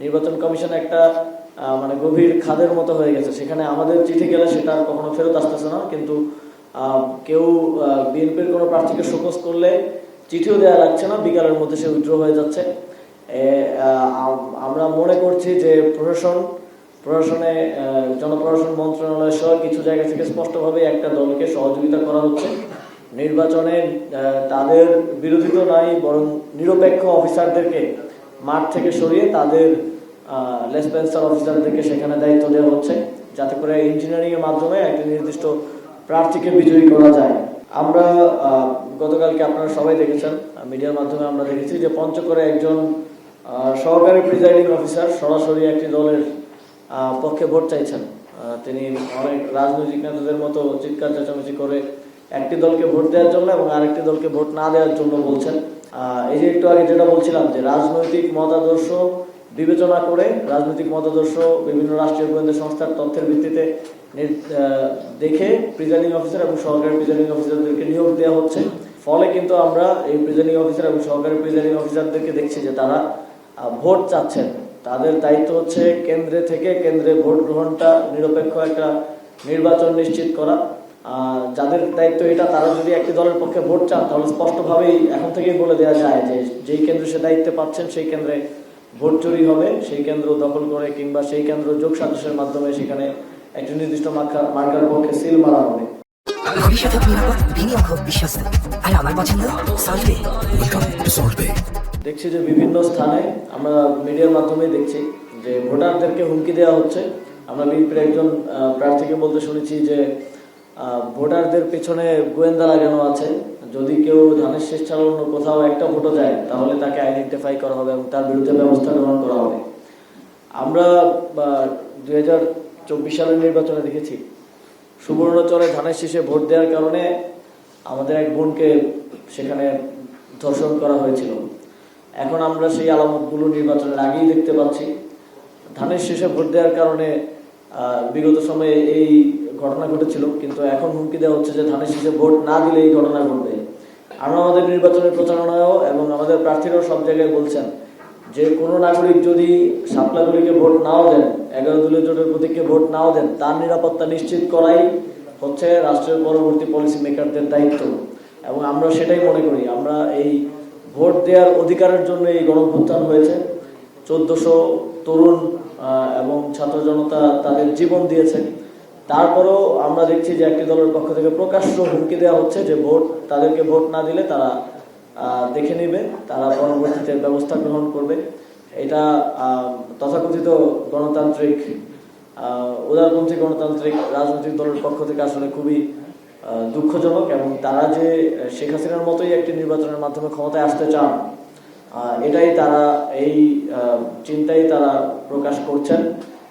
নির্বাচন কমিশন একটা মানে গভীর খাদের মতো হয়ে গেছে। সেখানে আমাদের চিঠি গেলে সেটা কখনো ফেরত আসতেছে না, কিন্তু কেউ বিএনপির কোনো প্রার্থীকে শোকজ করলে চিঠিও দেওয়া লাগছে না, বিকালের মধ্যে সে উইথড্র হয়ে যাচ্ছে। আমরা মনে করছি যে প্রশাসনে জনপ্রশাসন মন্ত্রণালয় সহ কিছু জায়গা থেকে স্পষ্টভাবে একটা দলকে সহযোগিতা করা হচ্ছে। নির্বাচনে তাদের বিরোধিতা নাই, বরং নিরপেক্ষ অফিসারদেরকে মাঠ থেকে সরিয়ে তাদের লেসপেন্সার অফিসারদেরকে সেখানে দায়িত্ব দেওয়া হচ্ছে, যাতে করে ইঞ্জিনিয়ারিং এর মাধ্যমে একটা নির্দিষ্ট প্রার্থীকে বিজয়ী করা যায়। আমরা গতকালকে আপনারা সবাই দেখেছেন, মিডিয়ার মাধ্যমে আমরা দেখেছি যে পঞ্চগড়ে একজন সহকারী প্রিজাইডিং অফিসার সরাসরি একটি দলের পক্ষে ভোট চাইছেন। তিনি অনেক রাজনৈতিক নেতাদের মতো চিৎকার চেঁচামেচি করে একটি দলকে ভোট দেওয়ার জন্য এবং আরেকটি দলকে ভোট না দেওয়ার জন্য বলছেন। এই যে একটু আগে যেটা বলছিলাম যে রাজনৈতিক মতাদর্শ বিবেচনা করে, রাজনৈতিক মতাদর্শ বিভিন্ন রাষ্ট্রীয় গোয়েন্দা সংস্থার তথ্যের ভিত্তিতে দেখে প্রিজাইডিং অফিসার এবং সহকারী প্রিজাইডিং অফিসারদেরকে নিয়োগ দেওয়া হচ্ছে। ফলে কিন্তু আমরা এই প্রিজাইডিং অফিসার এবং সহকারী প্রিজাইডিং অফিসারদেরকে দেখছি যে তারা ভোট চাচ্ছেন। তাদের দায়িত্ব হচ্ছে কেন্দ্রে ভোট গ্রহণটা নিরপেক্ষ একটা নির্বাচন নিশ্চিত করা। যাদের দায়িত্ব এটা, তারা যদি একটি দলের পক্ষে ভোট চান তাহলে স্পষ্টভাবেই এখন থেকেই বলে দেওয়া যায় যে যেই কেন্দ্রে সে দায়িত্বে পাচ্ছেন সেই কেন্দ্রে ভোট চুরি হবে, সেই কেন্দ্র দখল করে কিংবা সেই কেন্দ্র যোগ সাজসের মাধ্যমে সেখানে একটি নির্দিষ্ট মার্কার পক্ষে সিল মারা হবে। ভবিষ্যতে নিরাপদ, বিনিয়োগ হোক বিশ্বস্ত, আর আমার পছন্দ সল্টবে। দেখছি যে বিভিন্ন স্থানে আমরা মিডিয়ার মাধ্যমে দেখছি যে ভোটারদেরকে হুমকি দেওয়া হচ্ছে। আমরা বিএনপির একজন প্রার্থীকে বলতে শুনেছি যে ভোটারদের পেছনে গোয়েন্দা লাগানো আছে, যদি কেউ ধানের শেষ ছাড়া অন্য কোথাও একটা ভোটও যায় তাহলে তাকে আইডেন্টিফাই করা হবে এবং তার বিরুদ্ধে ব্যবস্থা গ্রহণ করা হবে। আমরা 2024 সালের নির্বাচনে দেখেছি সুবর্ণচরে ধানের শীষে ভোট দেওয়ার কারণে আমাদের এক বোনকে সেখানে ধর্ষণ করা হয়েছিল। এখন আমরা সেই আলামতগুলো নির্বাচনের আগেই দেখতে পাচ্ছি। ধানের শীষে ভোট দেওয়ার কারণে বিগত সময়ে এই ঘটনা ঘটেছিল, কিন্তু এখন হুমকি দেওয়া হচ্ছে যে ধানের শীষে ভোট না দিলে এই ঘটনা ঘটবে। আমরা আমাদের নির্বাচনের প্রচারণায়ও এবং আমাদের প্রার্থীরাও সব জায়গায় বলছেন যে কোনো নাগরিক যদি শাপলাগুলিকে ভোট নাও দেন, 11 দলীয় জোটের প্রতীককে ভোট নাও দেন, তার নিরাপত্তা নিশ্চিত করাই হচ্ছে রাষ্ট্রের পরবর্তী পলিসি মেকারদের দায়িত্ব। এবং আমরা সেটাই মনে করি। আমরা এই ভোট দেওয়ার অধিকারের জন্য এই গণঅভ্যুত্থান হয়েছে। 1400 তরুণ এবং ছাত্র জনতা তাদের জীবন দিয়েছে। তারপরেও আমরা দেখছি যে একটি দলের পক্ষ থেকে প্রকাশ্য হুমকি দেওয়া হচ্ছে যে তাদেরকে ভোট না দিলে তারা দেখে নেবে, তারা পরবর্তীতে ব্যবস্থা গ্রহণ করবে। এটা তথাকথিত গণতান্ত্রিক উদারপন্থী গণতান্ত্রিক রাজনৈতিক দলের পক্ষ থেকে আসলে খুবই দুঃখজনক। এবং তারা যে শেখ হাসিনার মতোই একটি নির্বাচনের মাধ্যমে ক্ষমতায় আসতে চান, এটাই তারা এই চিন্তাই তারা প্রকাশ করছেন।